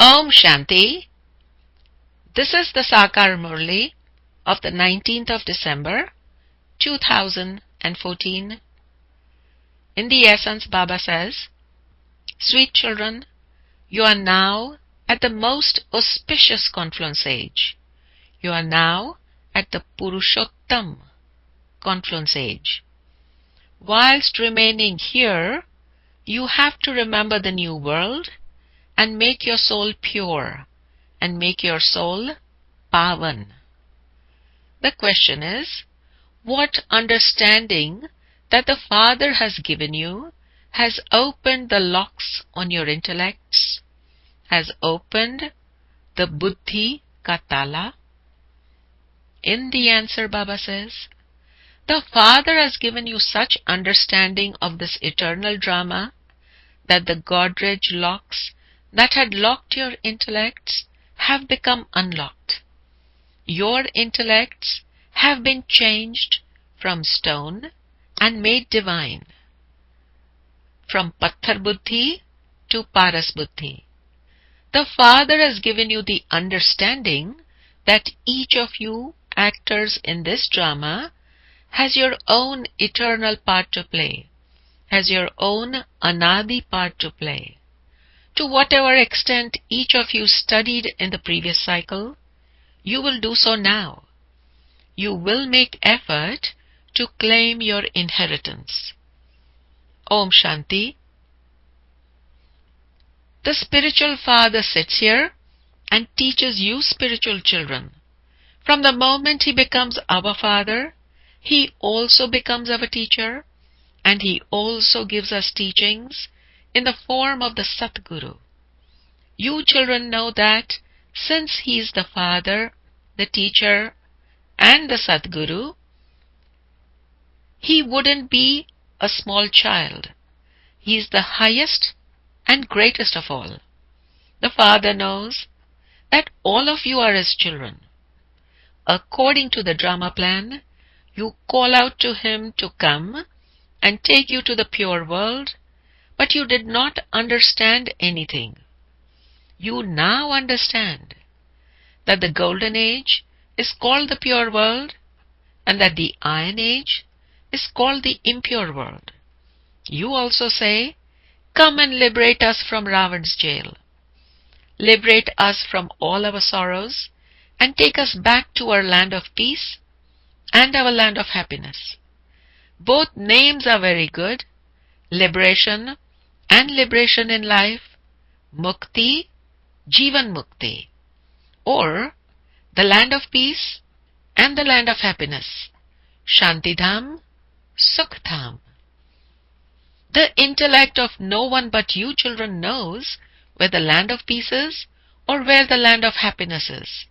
Om Shanti. This is the Sakar MURLI of the 19th of December, 2014. In the essence, Baba says, Sweet children, you are now at the most auspicious confluence age. You are now at the Purushottam confluence age. Whilst remaining here, you have to remember the new world and make your soul pure and make your soul pavan. The question is, what understanding that the Father has given you has opened the locks on your intellects, has opened the buddhi ka tala? In the answer, Baba says, the Father has given you such understanding of this eternal drama that the Godrej locks that had locked your intellects have become unlocked. Your intellects have been changed from stone and made divine, from Patthar Buddhi to Paras Buddhi. The Father has given you the understanding that each of you actors in this drama has your own eternal part to play, has your own anadi part to play. To whatever extent each of you studied in the previous cycle, you will do so now. You will make effort to claim your inheritance. Om Shanti. The spiritual father sits here and teaches you spiritual children. From the moment he becomes our father, he also becomes our teacher, and he also gives us teachings in the form of the Satguru. You children know that since he is the father, the teacher, and the Satguru, he wouldn't be a small child. He is the highest and greatest of all. The Father knows that all of you are his children. According to the drama plan, you call out to him to come and take you to the pure world, but you did not understand anything. You now understand that the golden age is called the pure world and that the iron age is called the impure world. You also say, come and liberate us from Ravan's jail. Liberate us from all our sorrows and take us back to our land of peace and our land of happiness. Both names are very good, liberation and liberation in life, mukti, jivan mukti, or the land of peace and the land of happiness, shantidham, sukhdham. The intellect of no one but you children knows where the land of peace is or where the land of happiness is.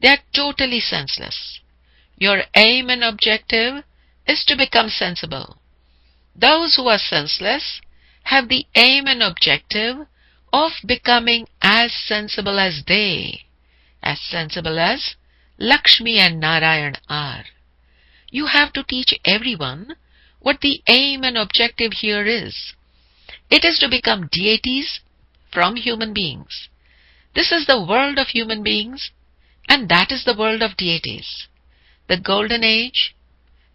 They are totally senseless. Your aim and objective is to become sensible. Those who are senseless have the aim and objective of becoming as sensible as they, as sensible as Lakshmi and Narayan are. You have to teach everyone what the aim and objective here is. It is to become deities from human beings. This is the world of human beings, and that is the world of deities. The golden age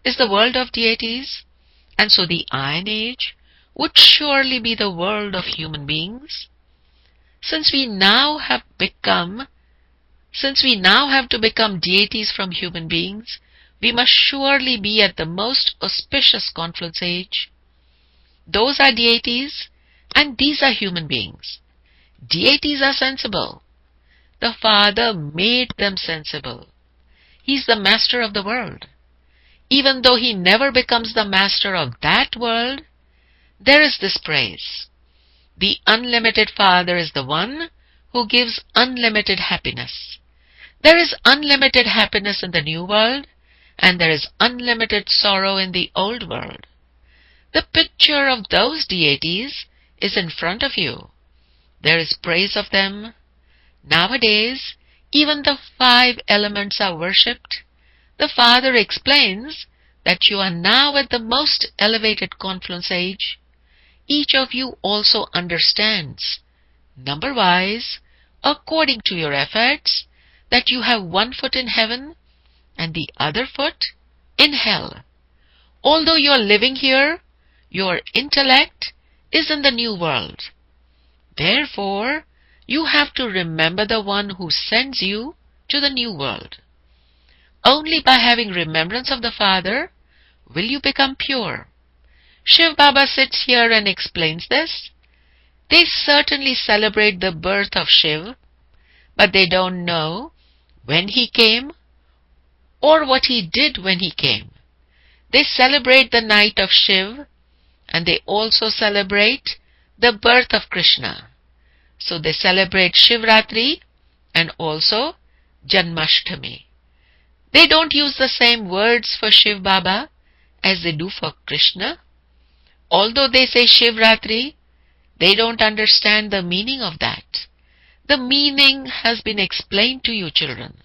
is the world of deities, and so the iron age would surely be the world of human beings. Since we now have to become deities from human beings, we must surely be at the most auspicious confluence age. Those are deities, and these are human beings. Deities are sensible. The Father made them sensible. He is the master of the world. Even though he never becomes the master of that world, there is this praise. The unlimited Father is the one who gives unlimited happiness. There is unlimited happiness in the new world, and there is unlimited sorrow in the old world. The picture of those deities is in front of you. There is praise of them. Nowadays, even the 5 elements are worshipped. The Father explains that you are now at the most elevated confluence age. Each of you also understands, number-wise, according to your efforts, that you have one foot in heaven and the other foot in hell. Although you are living here, your intellect is in the new world. Therefore, you have to remember the one who sends you to the new world. Only by having remembrance of the Father will you become pure. Shiv Baba sits here and explains this. They certainly celebrate the birth of Shiv, but they don't know when he came or what he did when he came. They celebrate the night of Shiv, and they also celebrate the birth of Krishna. So they celebrate Shivratri and also Janmashtami. They don't use the same words for Shiv Baba as they do for Krishna. Although they say Shivratri, they don't understand the meaning of that. The meaning has been explained to you, children.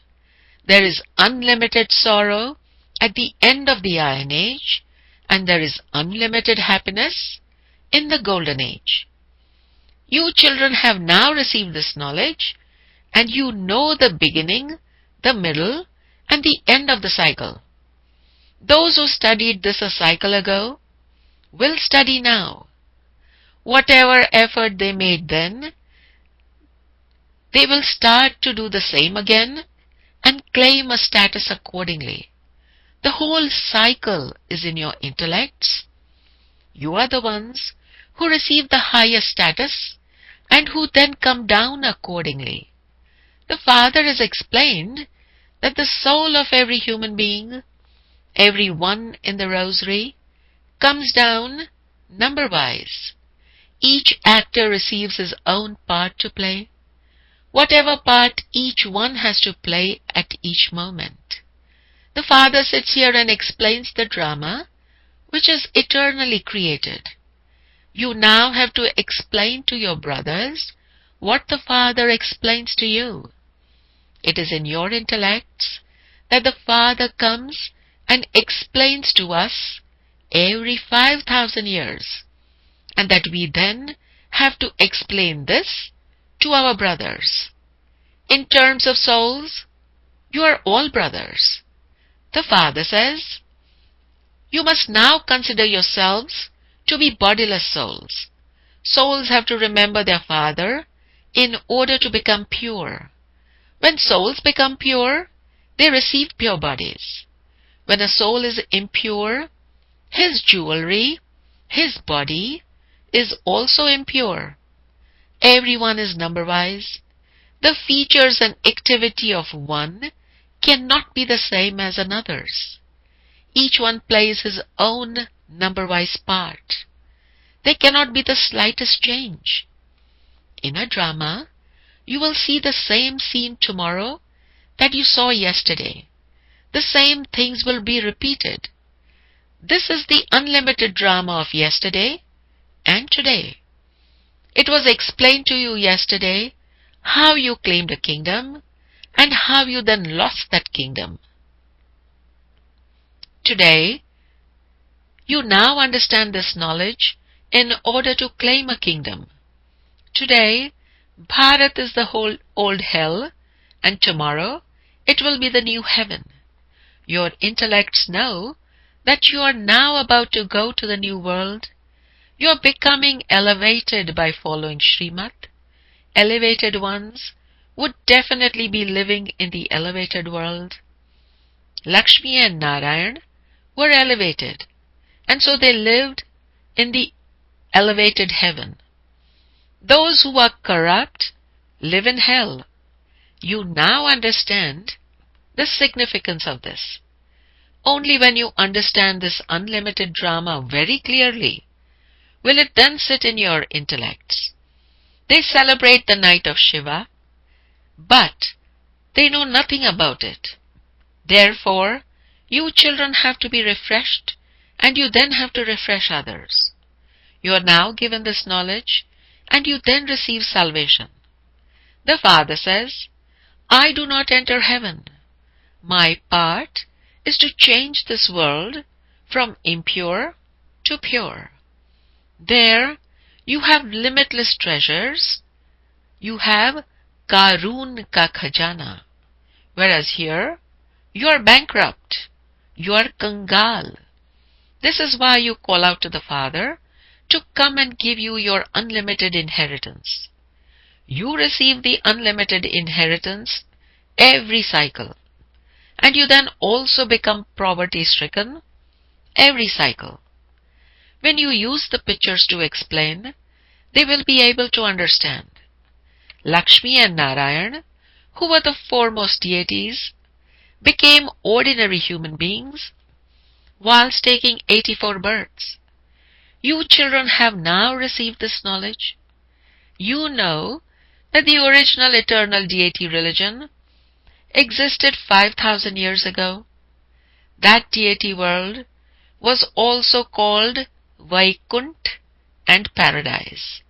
There is unlimited sorrow at the end of the Iron Age, and there is unlimited happiness in the Golden Age. You children have now received this knowledge, and you know the beginning, the middle, and the end of the cycle. Those who studied this a cycle ago will study now. Whatever effort they made then, they will start to do the same again and claim a status accordingly. The whole cycle is in your intellects. You are the ones who receive the highest status and who then come down accordingly. The Father has explained that the soul of every human being, every one in the rosary, comes down number-wise. Each actor receives his own part to play, whatever part each one has to play at each moment. The Father sits here and explains the drama which is eternally created. You now have to explain to your brothers what the Father explains to you. It is in your intellects that the Father comes and explains to us every 5,000 years, and that we then have to explain this to our brothers. In terms of souls, you are all brothers. The Father says, you must now consider yourselves to be bodiless souls. Souls have to remember their Father in order to become pure. When souls become pure, they receive pure bodies. When a soul is impure, his jewelry, his body, is also impure. Everyone is number-wise. The features and activity of one cannot be the same as another's. Each one plays his own number-wise part. There cannot be the slightest change. In a drama, you will see the same scene tomorrow that you saw yesterday. The same things will be repeated. This is the unlimited drama of yesterday and today. It was explained to you yesterday how you claimed a kingdom and how you then lost that kingdom. Today, you now understand this knowledge in order to claim a kingdom. Today, Bharat is the whole old hell, and tomorrow it will be the new heaven. Your intellects know that you are now about to go to the new world. You are becoming elevated by following Srimad. Elevated ones would definitely be living in the elevated world. Lakshmi and Narayan were elevated, and so they lived in the elevated heaven. Those who are corrupt live in hell. You now understand the significance of this. Only when you understand this unlimited drama very clearly will it then sit in your intellects. They celebrate the night of Shiva, but they know nothing about it. Therefore, you children have to be refreshed, and you then have to refresh others. You are now given this knowledge, and you then receive salvation. The Father says, I do not enter heaven. My part is to change this world from impure to pure. There you have limitless treasures. You have Karun ka khajana. Whereas here, you are bankrupt. You are kangal. This is why you call out to the Father to come and give you your unlimited inheritance. You receive the unlimited inheritance every cycle, and you then also become poverty-stricken every cycle. When you use the pictures to explain, they will be able to understand. Lakshmi and Narayan, who were the foremost deities, became ordinary human beings whilst taking 84 births. You children have now received this knowledge. You know that the original eternal deity religion existed 5,000 years ago. That deity world was also called Vaikunt and Paradise.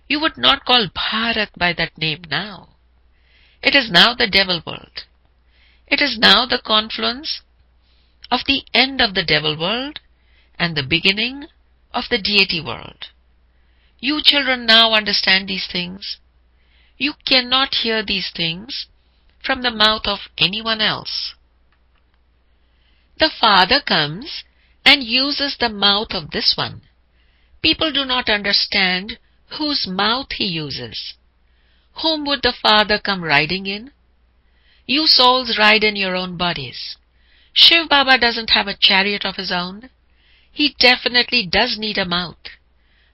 You would not call Bharat by that name now. It is now the devil world. It is now the confluence of the end of the devil world and the beginning of the deity world. You children now understand these things. You cannot hear these things from the mouth of anyone else. The Father comes and uses the mouth of this one. People do not understand whose mouth he uses. Whom would the Father come riding in? You souls ride in your own bodies. Shiv Baba doesn't have a chariot of his own. He definitely does need a mouth.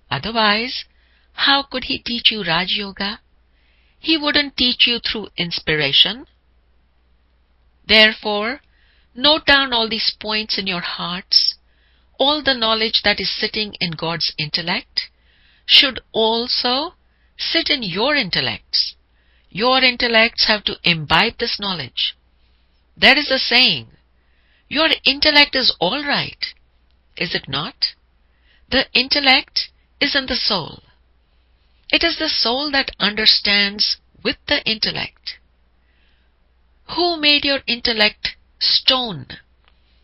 Otherwise, how could he teach you Raj Yoga? He wouldn't teach you through inspiration. Therefore, note down all these points in your hearts. All the knowledge that is sitting in God's intellect should also sit in your intellects. Your intellects have to imbibe this knowledge. There is a saying, your intellect is all right, is it not? The intellect is in the soul. It is the soul that understands with the intellect. Who made your intellect stone?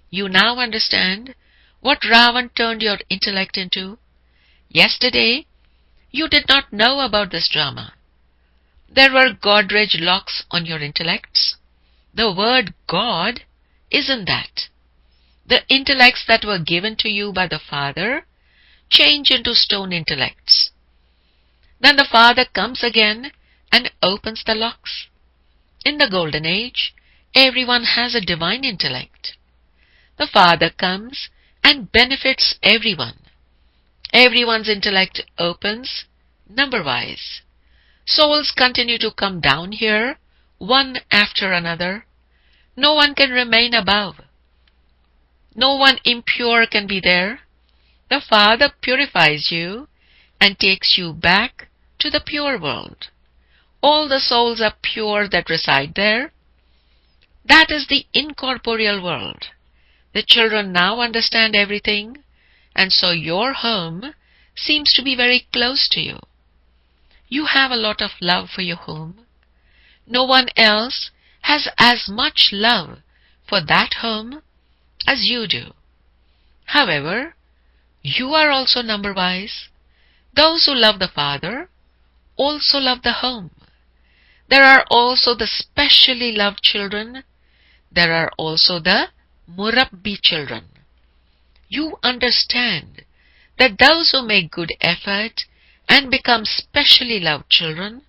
You now understand what Ravan turned your intellect into. Yesterday, you did not know about this drama. There were Godrej locks on your intellects. The word God is in that. The intellects that were given to you by the Father change into stone intellects. Then the Father comes again and opens the locks. In the Golden Age, everyone has a divine intellect. The Father comes and benefits everyone. Everyone's intellect opens number-wise. Souls continue to come down here, one after another. No one can remain above. No one impure can be there. The Father purifies you and takes you back to the pure world. All the souls are pure that reside there. That is the incorporeal world. The children now understand everything, and so your home seems to be very close to you. You have a lot of love for your home. No one else has as much love for that home as you do. However, you are also number-wise. Those who love the Father also love the home. There are also the specially loved children. There are also the Murabbi children. You understand that those who make good effort and become specially loved children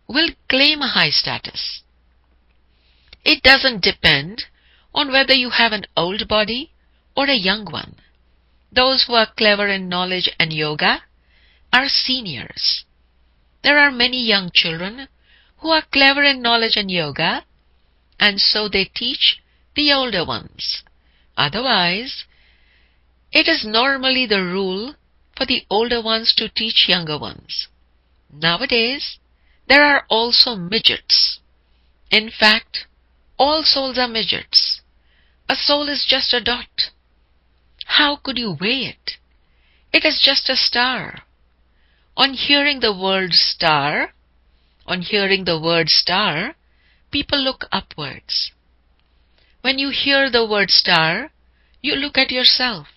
will claim a high status. It doesn't depend on whether you have an old body or a young one. Those who are clever in knowledge and yoga are seniors. There are many young children who are clever in knowledge and yoga, and so they teach the older ones. Otherwise, it is normally the rule for the older ones to teach younger ones. Nowadays, there are also midgets. In fact, all souls are midgets. A soul is just a dot. How could you weigh it? It is just a star. On hearing the word star, people look upwards. When you hear the word star, you look at yourself.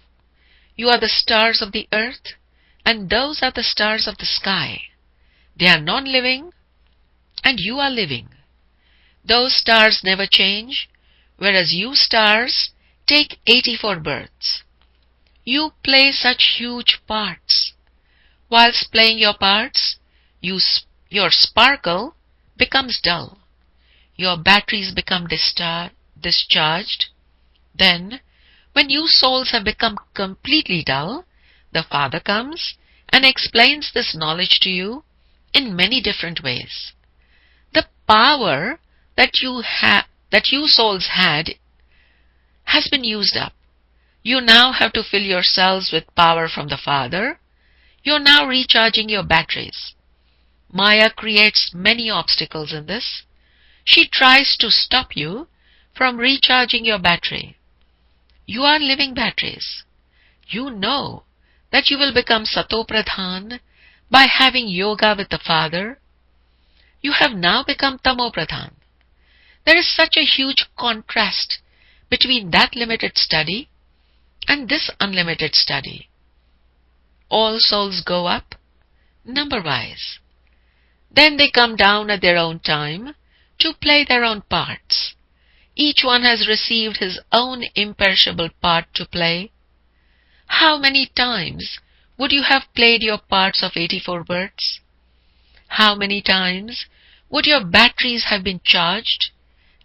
You are the stars of the earth, and those are the stars of the sky. They are non-living, and you are living. Those stars never change, whereas you stars take 84 births. You play such huge parts. Whilst playing your parts, your sparkle becomes dull. Your batteries become discharged. Then, when you souls have become completely dull, the Father comes and explains this knowledge to you in many different ways. The power that you souls had has been used up. You now have to fill yourselves with power from the Father. You are now recharging your batteries. Maya creates many obstacles in this. She tries to stop you from recharging your battery. You are living batteries. You know that you will become Satopradhan by having yoga with the Father. You have now become Tamopradhan. There is such a huge contrast between that limited study and this unlimited study. All souls go up, number-wise. Then they come down at their own time to play their own parts. Each one has received his own imperishable part to play. How many times would you have played your parts of 84 births? How many times would your batteries have been charged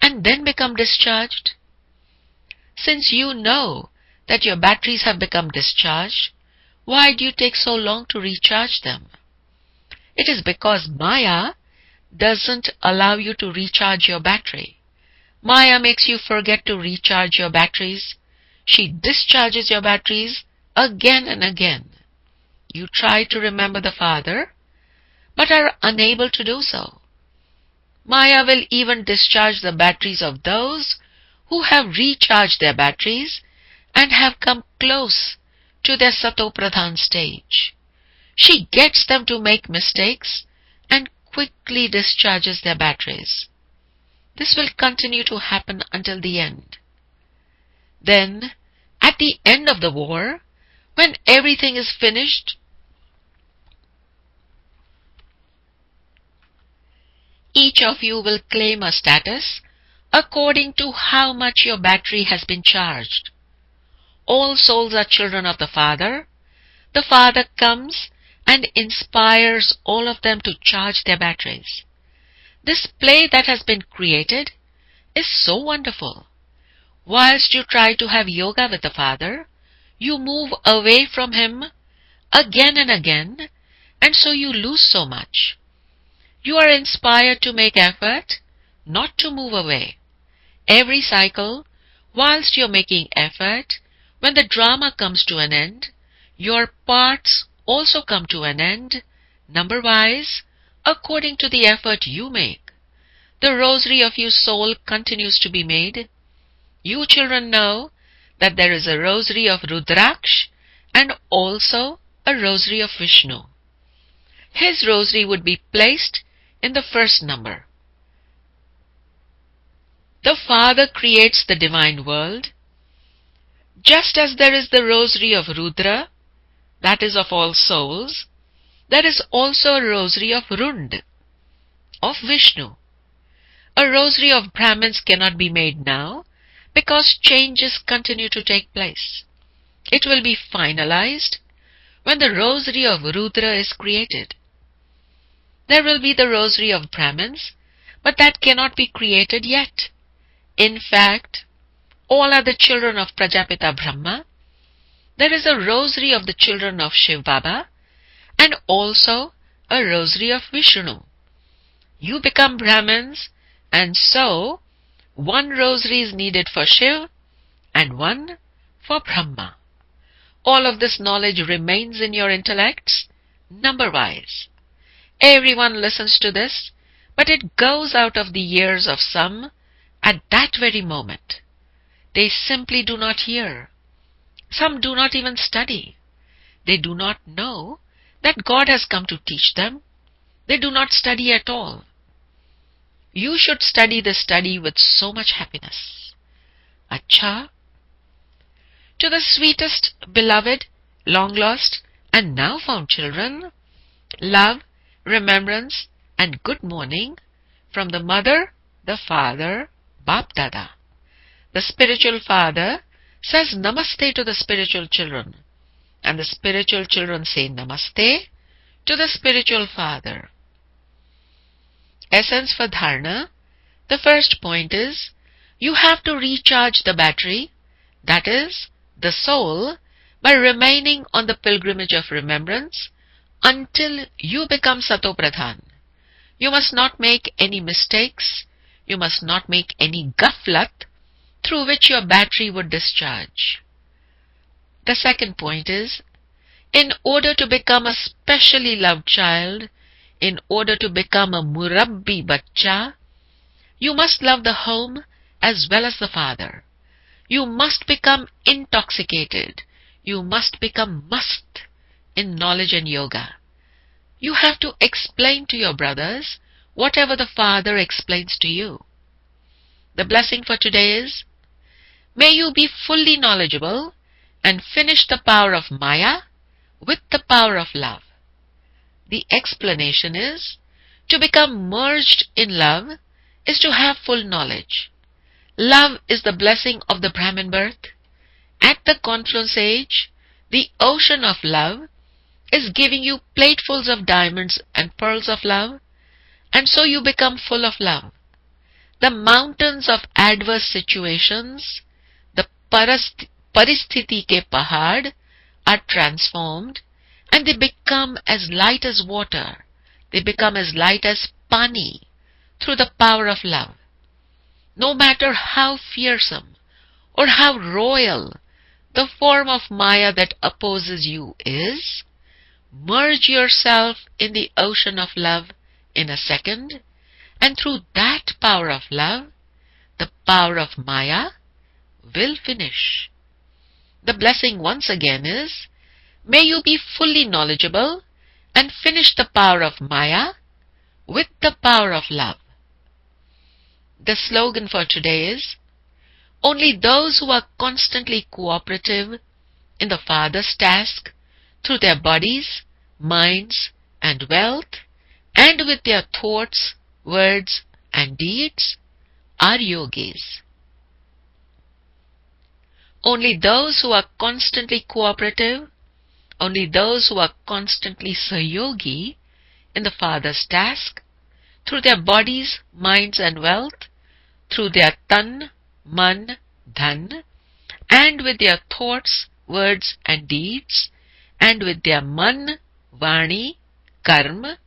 and then become discharged? Since you know that your batteries have become discharged, why do you take so long to recharge them? It is because Maya doesn't allow you to recharge your battery. Maya makes you forget to recharge your batteries. She discharges your batteries again and again. You try to remember the Father, but are unable to do so. Maya will even discharge the batteries of those who have recharged their batteries and have come close to their Satopradhan stage. She gets them to make mistakes and quickly discharges their batteries. This will continue to happen until the end. Then, at the end of the war, when everything is finished, each of you will claim a status according to how much your battery has been charged. All souls are children of the Father. The Father comes and inspires all of them to charge their batteries. This play that has been created is so wonderful. Whilst you try to have yoga with the Father, you move away from Him again and again, and so you lose so much. You are inspired to make effort, not to move away. Every cycle, whilst you are making effort, when the drama comes to an end, your parts also come to an end, number-wise, according to the effort you make. The rosary of your soul continues to be made. You children know that there is a rosary of Rudraksh and also a rosary of Vishnu. His rosary would be placed in the first number. The Father creates the divine world. Just as there is the rosary of Rudra, that is of all souls, there is also a rosary of Rund, of Vishnu. A rosary of Brahmins cannot be made now because changes continue to take place. It will be finalized when the rosary of Rudra is created. There will be the rosary of Brahmins, but that cannot be created yet. In fact, all are the children of Prajapita Brahma. There is a rosary of the children of Shiv Baba and also a rosary of Vishnu. You become Brahmins, and so one rosary is needed for Shiv and one for Brahma. All of this knowledge remains in your intellects, number-wise. Everyone listens to this, but it goes out of the ears of some at that very moment. They simply do not hear. Some do not even study. They do not know that God has come to teach them. They do not study at all. You should study this study with so much happiness. Acha. To the sweetest, beloved, long-lost, and now found children, love, remembrance, and good morning From the mother, the father, Bap Dada. The spiritual father says Namaste to the spiritual children, and the spiritual children say Namaste to the spiritual father. Essence for dharana. The first point is, you have to recharge the battery, that is, the soul, by remaining on the pilgrimage of remembrance until you become Sato Pradhan. You must not make any mistakes, you must not make any ghaflat through which your battery would discharge. The second point is, in order to become a specially loved child, in order to become a murabbi bachcha, you must love the home as well as the father. You must become intoxicated. You must become mast in knowledge and yoga. You have to explain to your brothers whatever the father explains to you. The blessing for today is, may you be fully knowledgeable and finish the power of Maya with the power of love. The explanation is, to become merged in love is to have full knowledge. Love is the blessing of the Brahmin birth. At the confluence age, the ocean of love is giving you platefuls of diamonds and pearls of love, and so you become full of love. The mountains of adverse situations, the paristhiti ke pahad, are transformed, and they become as light as water. They become as light as pani through the power of love. No matter how fearsome or how royal the form of Maya that opposes you is, merge yourself in the ocean of love in a second, and through that power of love, the power of Maya will finish. The blessing once again is, may you be fully knowledgeable and finish the power of Maya with the power of love. The slogan for today is, only those who are constantly cooperative in the Father's task through their bodies, minds, and wealth, and with their thoughts, words, and deeds, are yogis. Only those who are constantly cooperative, only those who are constantly sayogi in the Father's task, through their bodies, minds, and wealth, through their tan, man, dhan, and with their thoughts, words, and deeds, and with their man, vani, karma,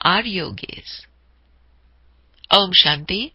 are yogis. Om Shanti.